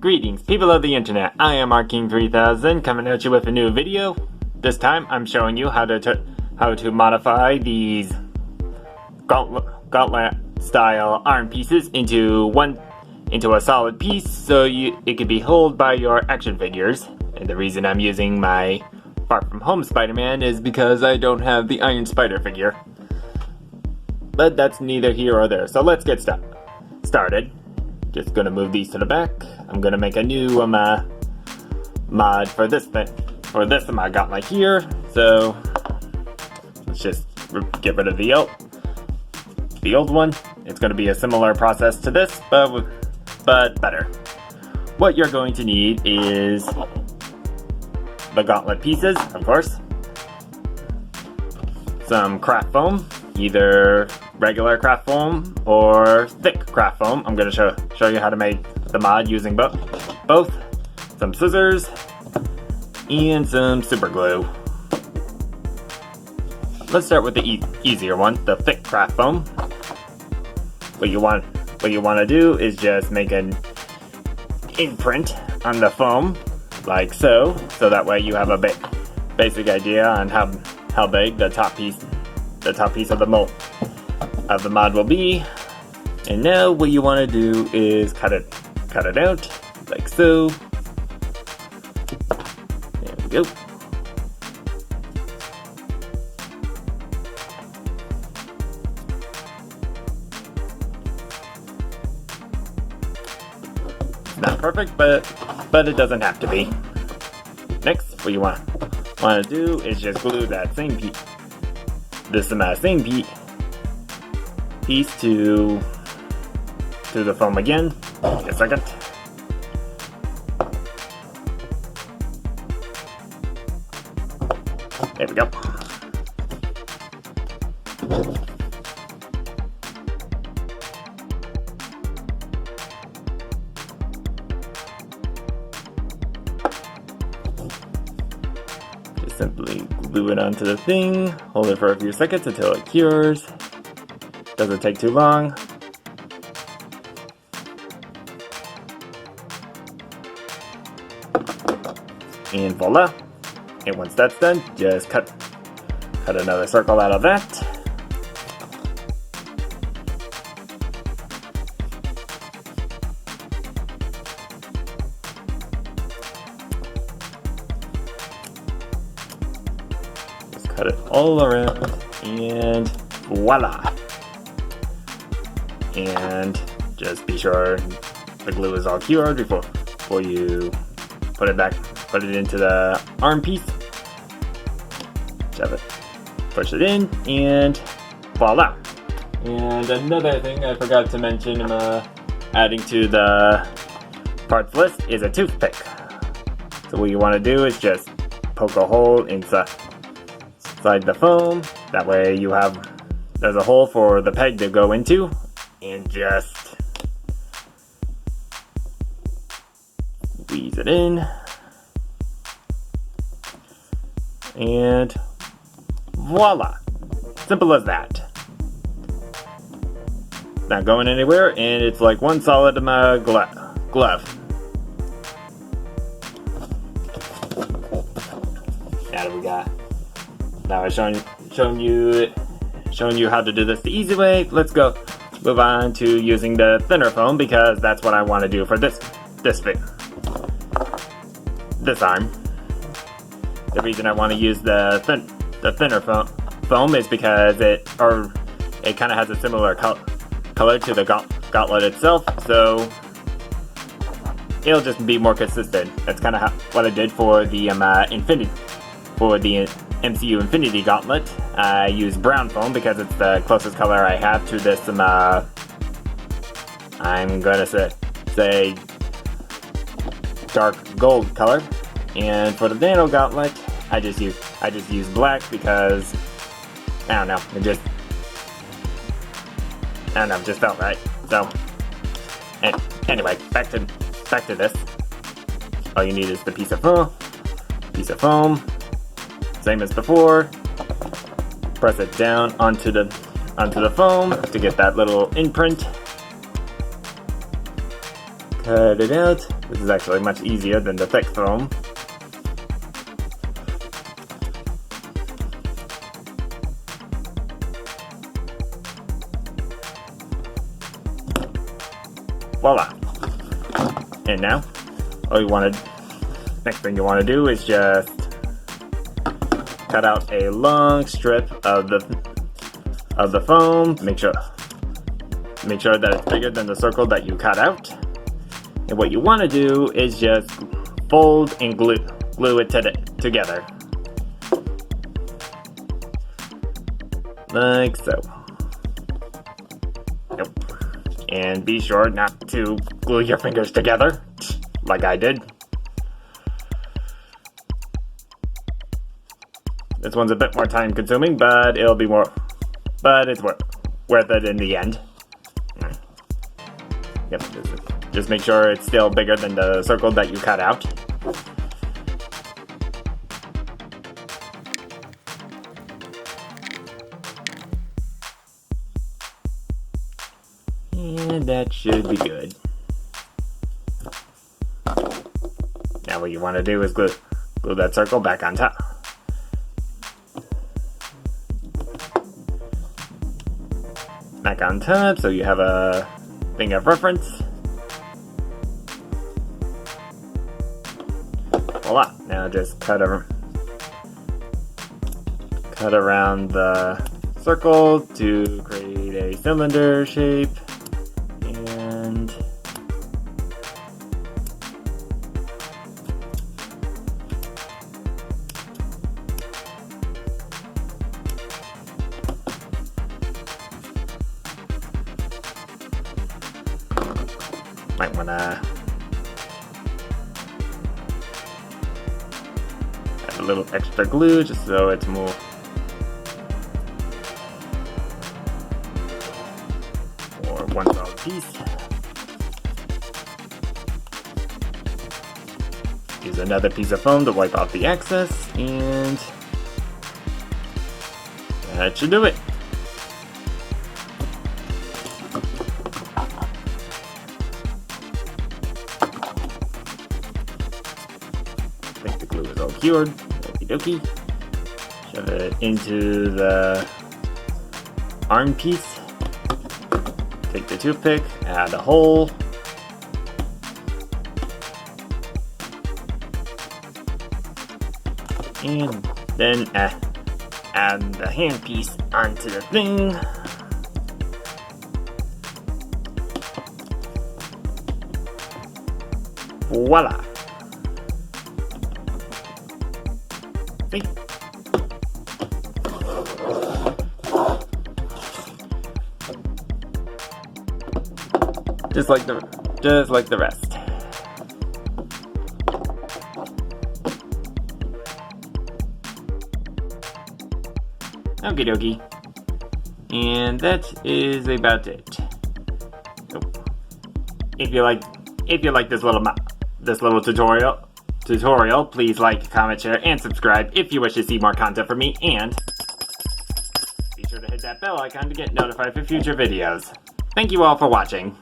Greetings, people of the internet. I am ArkKing3000 coming at you with a new video. This time, I'm showing you how to modify these gauntlet style arm pieces into a solid piece, so it can be held by your action figures. And the reason I'm using my Far From Home Spider-Man is because I don't have the Iron Spider figure. But that's neither here or there. So let's get started. Just gonna move these to the back. I'm gonna make a new mod for this gauntlet here. So let's just get rid of the old one. It's gonna be a similar process to this, but better. What you're going to need is the gauntlet pieces, of course. Some craft foam, either regular craft foam or thick craft foam. I'm going to show you how to make the mod using both. Some scissors and some super glue. Let's start with the easier one, the thick craft foam. What you want to do is just make an imprint on the foam, like so that way you have a basic idea on how big the top piece of the mod will be. And now what you want to do is cut it out like so. There we go. Not perfect, but it doesn't have to be. Next, what you want to do is just glue that same piece to the foam again. Take a second. There we go. Just simply glue it onto the thing, hold it for a few seconds until it cures. Doesn't take too long. And voila. And once that's done, just cut another circle out of that. Just cut it all around and voila. And just be sure the glue is all cured before you put it into the arm piece. Shove it, push it in, and voila. And another thing I forgot to mention adding to the parts list is a toothpick. So what you want to do is just poke a hole inside the foam. That way there's a hole for the peg to go into. And just squeeze it in, and voila, simple as that. Not going anywhere, and it's like one solid glove. Now I've shown you how to do this the easy way. Let's move on to using the thinner foam, because that's what I want to do for this arm. The reason I want to use the thinner foam is because it kind of has a similar color to the gauntlet itself, so it'll just be more consistent. That's kind of what I did for the MCU Infinity Gauntlet. I use brown foam because it's the closest color I have to this, I'm gonna say dark gold color. And for the Nano Gauntlet, I just use black because, I don't know, it just felt right. So, anyway, back to this. All you need is the piece of foam. Same as before. Press it down onto the foam to get that little imprint. cut it out. This is actually much easier than the thick foam. Voila! And now, next thing you want to do is just cut out a long strip of the foam. Make sure that it's bigger than the circle that you cut out. And what you want to do is just fold and glue it together. Like so. Yep. And be sure not to glue your fingers together, like I did. This one's a bit more time consuming, but it's worth it in the end. Yep, just make sure it's still bigger than the circle that you cut out. And that should be good. Now what you want to do is glue that circle back on top. Back on top, so you have a thing of reference. Voila! Now just cut around the circle to create a cylinder shape, and might want to add a little extra glue just so it's more or one solid piece. Use another piece of foam to wipe off the excess, and that should do it. I think the glue is all cured. Okie dokie. Shove it into the arm piece. Take the toothpick, add a hole. And then add the handpiece onto the thing. Voila! See? Just like the rest. Okie dokie. And that is about it. So, if you like this little tutorial, please like, comment, share, and subscribe if you wish to see more content from me, and be sure to hit that bell icon to get notified for future videos. Thank you all for watching.